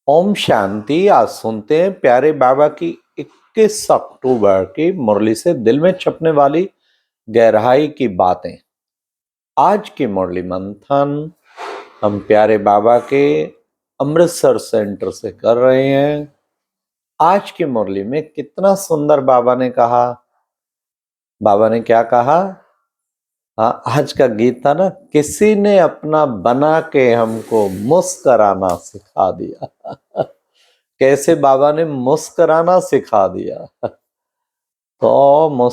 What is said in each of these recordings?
ओम शांति। आज सुनते हैं प्यारे बाबा की 21 अक्टूबर की मुरली से दिल में छपने वाली गहराई की बातें। आज की मुरली मंथन हम प्यारे बाबा के अमृतसर सेंटर से कर रहे हैं। आज की मुरली में कितना सुंदर बाबा ने कहा। बाबा ने क्या कहा? हाँ, आज का गीत था ना, किसी ने अपना बना के हमको मुस्कराना सिखा दिया। कैसे बाबा ने मुस्कराना सिखा दिया। तो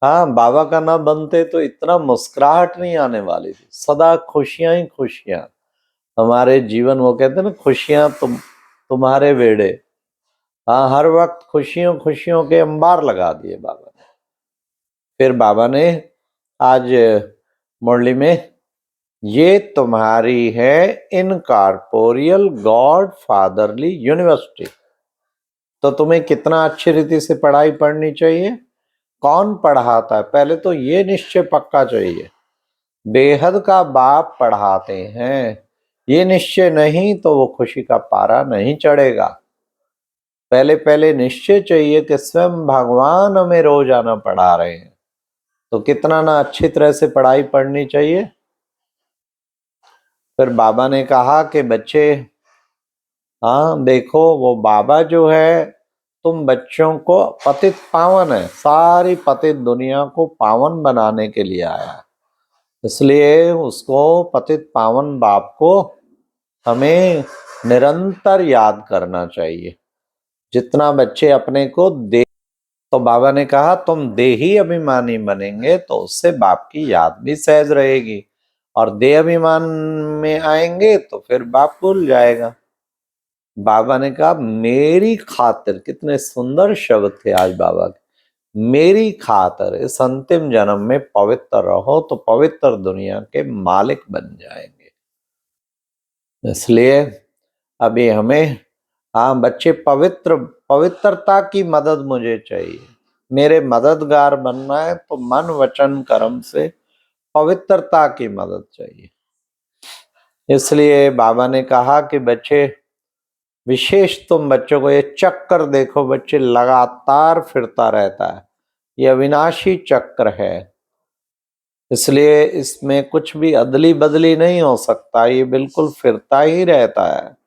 हाँ, बाबा का ना बनते तो इतना मुस्कुराहट नहीं आने वाली थी। सदा खुशियां ही खुशियां हमारे जीवन। वो कहते हैं ना, खुशियां तुम्हारे बेड़े। हाँ, हर वक्त खुशियों खुशियों के अंबार लगा दिए बाबा ने। फिर बाबा ने आज मुरली में, ये तुम्हारी है इनकॉर्पोरियल गॉड फादरली यूनिवर्सिटी। तो तुम्हें कितना अच्छी रीति से पढ़ाई पढ़नी चाहिए। कौन पढ़ाता है? पहले तो ये निश्चय पक्का चाहिए, बेहद का बाप पढ़ाते हैं। ये निश्चय नहीं तो वो खुशी का पारा नहीं चढ़ेगा। पहले पहले निश्चय चाहिए कि स्वयं भगवान हमें रोजाना पढ़ा रहे हैं। तो कितना ना अच्छी तरह से पढ़ाई पढ़नी चाहिए। फिर बाबा ने कहा कि बच्चे, हाँ देखो, वो बाबा जो है, तुम बच्चों को पतित पावन है, सारी पतित दुनिया को पावन बनाने के लिए आया है। इसलिए उसको पतित पावन बाप को हमें निरंतर याद करना चाहिए। जितना बच्चे अपने को दे, तो बाबा ने कहा तुम देही अभिमानी बनेंगे तो उससे बाप की याद भी सहज रहेगी, और देह अभिमान में आएंगे तो फिर बाप भूल जाएगा। बाबा ने कहा मेरी खातिर, कितने सुंदर शब्द थे आज बाबा के। मेरी खातिर इस अंतिम जन्म में पवित्र रहो तो पवित्र दुनिया के मालिक बन जाएंगे। इसलिए अभी हमें, हाँ बच्चे, पवित्रता की मदद मुझे चाहिए। मेरे मददगार बनना है तो मन वचन कर्म से पवित्रता की मदद चाहिए। इसलिए बाबा ने कहा कि बच्चे, विशेष तुम बच्चों को ये चक्कर देखो, बच्चे लगातार फिरता रहता है। ये अविनाशी चक्र है, इसलिए इसमें कुछ भी अदली बदली नहीं हो सकता। ये बिल्कुल फिरता ही रहता है।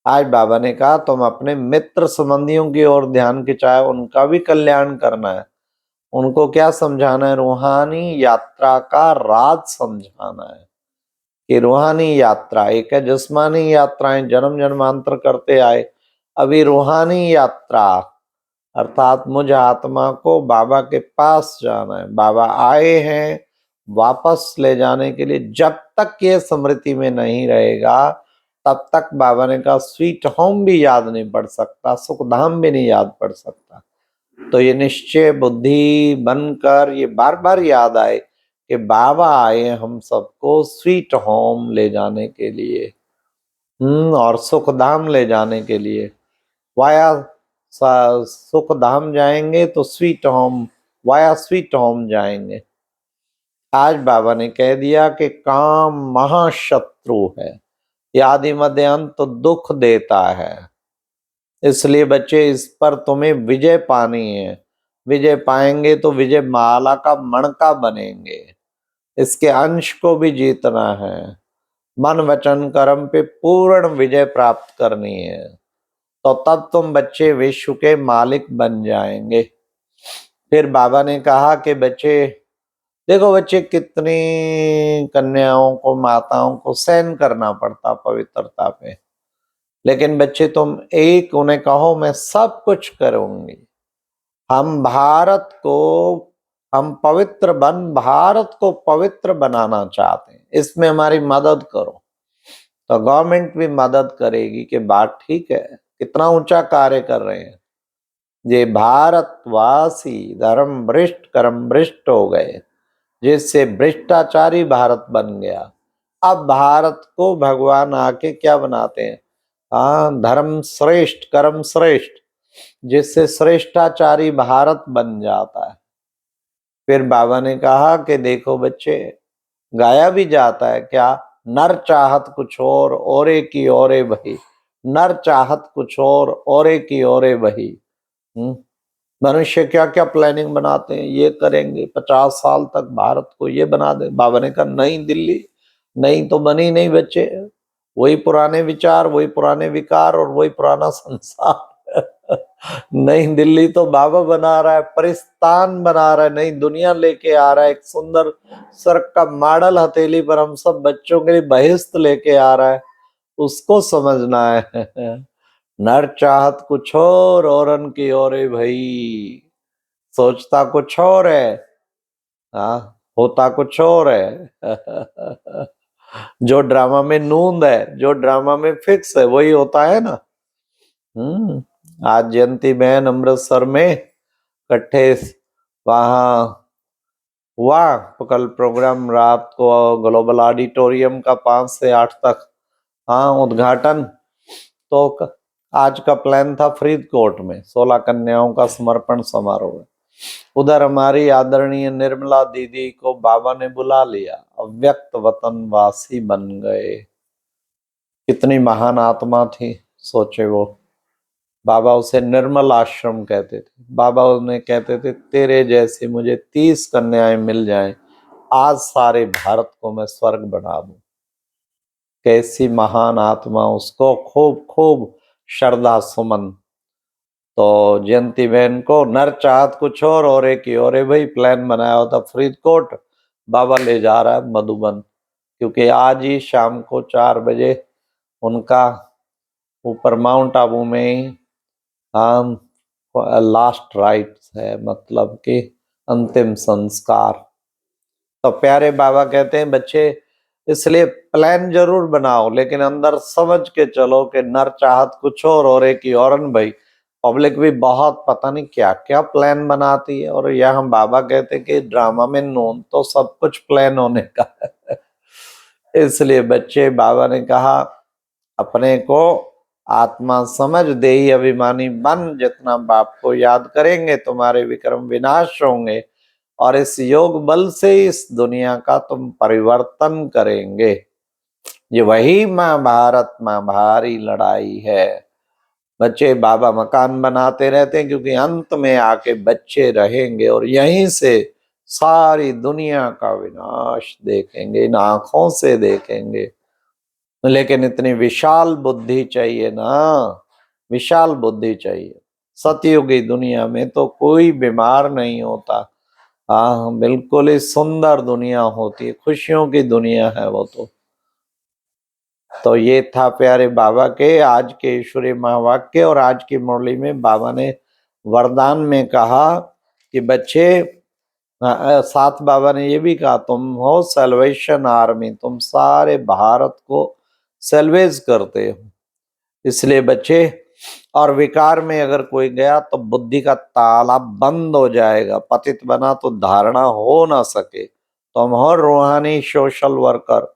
आज बाबा ने कहा तुम अपने मित्र संबंधियों की ओर ध्यान खिंचाए, उनका भी कल्याण करना है। उनको क्या समझाना है? रूहानी यात्रा का राज समझाना है कि रूहानी यात्रा एक है, जिस्मानी यात्राएं जन्म जन्मांतर करते आए। अभी रूहानी यात्रा अर्थात मुझ आत्मा को बाबा के पास जाना है। बाबा आए हैं वापस ले जाने के लिए। जब तक ये स्मृति में नहीं रहेगा तब तक बाबा ने कहा स्वीट होम भी याद नहीं पड़ सकता, सुखधाम भी नहीं याद पड़ सकता। तो ये निश्चय बुद्धि बनकर ये बार बार याद आए कि बाबा आए हम सबको स्वीट होम ले जाने के लिए, और सुखधाम ले जाने के लिए। वाया सुख धाम जाएंगे तो sweet home, via sweet home जाएंगे। आज बाबा ने कह दिया कि काम महाशत्रु है, ये आदि मध्य अंत तो दुख देता है। इसलिए बच्चे, इस पर तुम्हें विजय पानी है। विजय पाएंगे तो विजय माला का मणका बनेंगे। इसके अंश को भी जीतना है। मन वचन कर्म पे पूर्ण विजय प्राप्त करनी है, तो तब तुम बच्चे विश्व के मालिक बन जाएंगे। फिर बाबा ने कहा कि बच्चे देखो, बच्चे कितनी कन्याओं को, माताओं को सहन करना पड़ता पवित्रता पे, लेकिन बच्चे तुम एक उन्हें कहो मैं सब कुछ करूंगी। हम भारत को, हम पवित्र बन भारत को पवित्र बनाना चाहते हैं, इसमें हमारी मदद करो। तो गवर्नमेंट भी मदद करेगी कि बात ठीक है, कितना ऊंचा कार्य कर रहे हैं। ये भारतवासी धर्म भ्रष्ट कर्म भ्रष्ट हो गए, जिससे भ्रष्टाचारी भारत बन गया। अब भारत को भगवान आके क्या बनाते हैं? हाँ, धर्म श्रेष्ठ कर्म श्रेष्ठ, जिससे श्रेष्ठाचारी भारत बन जाता है। फिर बाबा ने कहा कि देखो बच्चे, गाया भी जाता है क्या, नर चाहत कुछ और, औरे की औरे भई, नर चाहत कुछ और की औरे वही। मनुष्य क्या क्या प्लानिंग बनाते हैं, ये करेंगे 50 साल तक भारत को ये बना दे। बाबा ने कहा नई दिल्ली नहीं तो बनी नहीं बच्चे, वही पुराने विचार, वही पुराने विकार और वही पुराना संसार। नई दिल्ली तो बाबा बना रहा है, परिस्तान बना रहा है, नई दुनिया लेके आ रहा है, एक सुंदर स्वर्ग का मॉडल हथेली पर हम सब बच्चों के लिए बहिष्त लेके आ रहा है, उसको समझना है। नर चाहत कुछ और औरन की औरे भाई, सोचता कुछ और है, हाँ होता कुछ और है। जो ड्रामा में नूंद है, जो ड्रामा में फिक्स है, वही होता है ना। आज जयंती बहन अमृतसर में इकट्ठे वहां हुआ कल प्रोग्राम, रात को ग्लोबल ऑडिटोरियम का 5 से 8 तक, हाँ उद्घाटन। तो आज का प्लान था फरीदकोट में 16 कन्याओं का समर्पण समारोह है। उधर हमारी आदरणीय निर्मला दीदी को बाबा ने बुला लिया, अव्यक्त वतनवासी बन गए। कितनी महान आत्मा थी, सोचे वो। बाबा उसे निर्मल आश्रम कहते थे। बाबा उन्हें कहते थे तेरे जैसे मुझे 30 कन्याएं मिल जाएं, आज सारे भारत को मैं स्वर्ग बना दूं। कैसी महान आत्मा, उसको खूब खूब श्रद्धा सुमन। तो जयंती बहन को नर चाहत कुछ और एक ही और भाई प्लान बनाया होता फरीदकोट, बाबा ले जा रहा है मधुबन, क्योंकि आज ही शाम को 4 बजे उनका ऊपर माउंट आबू में लास्ट राइट्स है, मतलब कि अंतिम संस्कार। तो प्यारे बाबा कहते हैं बच्चे इसलिए प्लान जरूर बनाओ, लेकिन अंदर समझ के चलो कि नर चाहत कुछ और एक ही औरन भाई। पब्लिक भी बहुत पता नहीं क्या क्या प्लान बनाती है, और यहाँ बाबा कहते कि ड्रामा में नून तो सब कुछ प्लान होने का है। इसलिए बच्चे, बाबा ने कहा अपने को आत्मा समझ, देही अभिमानी बन, जितना बाप को याद करेंगे तुम्हारे विक्रम विनाश होंगे, और इस योग बल से इस दुनिया का तुम परिवर्तन करेंगे। ये वही महाभारत महाभारी लड़ाई है। बच्चे बाबा मकान बनाते रहते हैं क्योंकि अंत में आके बच्चे रहेंगे और यहीं से सारी दुनिया का विनाश देखेंगे, इन आंखों से देखेंगे। लेकिन इतनी विशाल बुद्धि चाहिए ना, विशाल बुद्धि चाहिए। सतयुगी दुनिया में तो कोई बीमार नहीं होता, हाँ बिल्कुल ही सुंदर दुनिया होती है, खुशियों की दुनिया है वो तो ये था प्यारे बाबा के आज के ईश्वरीय महावाक्य। और आज की मुरली में बाबा ने वरदान में कहा कि बच्चे, साथ बाबा ने ये भी कहा तुम हो सैल्वेशन आर्मी, तुम सारे भारत को सैल्वेज करते हो। इसलिए बच्चे, और विकार में अगर कोई गया तो बुद्धि का ताला बंद हो जाएगा, पतित बना तो धारणा हो ना सके। तो हम हो रूहानी सोशल वर्कर,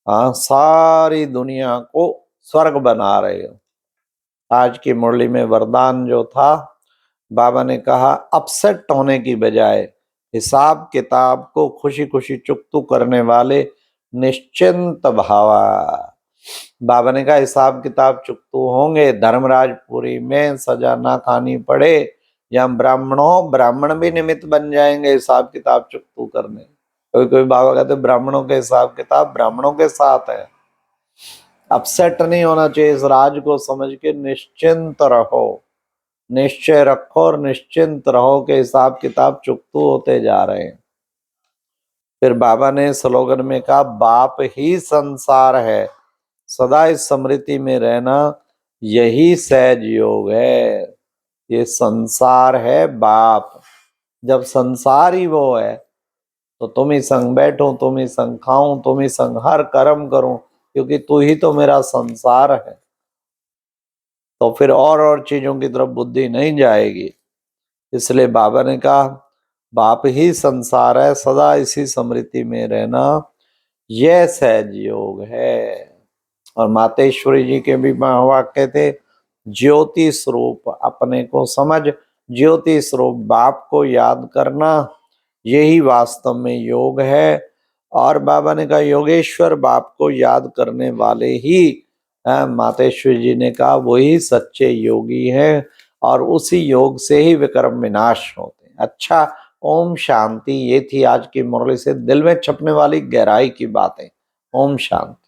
हाँ सारी दुनिया को स्वर्ग बना रहे हो। आज की मुरली में वरदान जो था, बाबा ने कहा अपसेट होने की बजाय हिसाब किताब को खुशी खुशी चुकतू करने वाले निश्चिंत भावा। बाबा ने कहा हिसाब किताब चुकतू होंगे, धर्मराजपुरी में सजा ना खानी पड़े, या ब्राह्मण भी निमित्त बन जाएंगे हिसाब किताब चुकतू करने। कोई कोई बाबा कहते ब्राह्मणों के हिसाब किताब ब्राह्मणों के साथ है। अपसेट नहीं होना चाहिए, इस राज को समझ के निश्चिंत रहो, निश्चय रखो और निश्चिंत रहो कि हिसाब किताब चुकतू होते जा रहे हैं। फिर बाबा ने स्लोगन में कहा बाप ही संसार है, सदा इस स्मृति में रहना यही सहज योग है। ये संसार है बाप, जब संसार ही वो है तो तुम ही संग बैठो, तुम ही संग खाऊं, तुम ही संग हर कर्म करूं, क्योंकि तू ही तो मेरा संसार है। तो फिर और चीजों की तरफ बुद्धि नहीं जाएगी। इसलिए बाबा ने कहा बाप ही संसार है, सदा इसी स्मृति में रहना यह सहज योग है। और मातेश्वरी जी के भी महावाक्य थे ज्योति स्वरूप अपने को समझ, ज्योति स्वरूप बाप को याद करना, यही वास्तव में योग है। और बाबा ने कहा योगेश्वर बाप को याद करने वाले ही मातेश्वरी जी ने कहा वही सच्चे योगी हैं और उसी योग से ही विक्रम विनाश होते हैं। अच्छा, ओम शांति। ये थी आज की मुरली से दिल में छपने वाली गहराई की बातें। ओम शांति।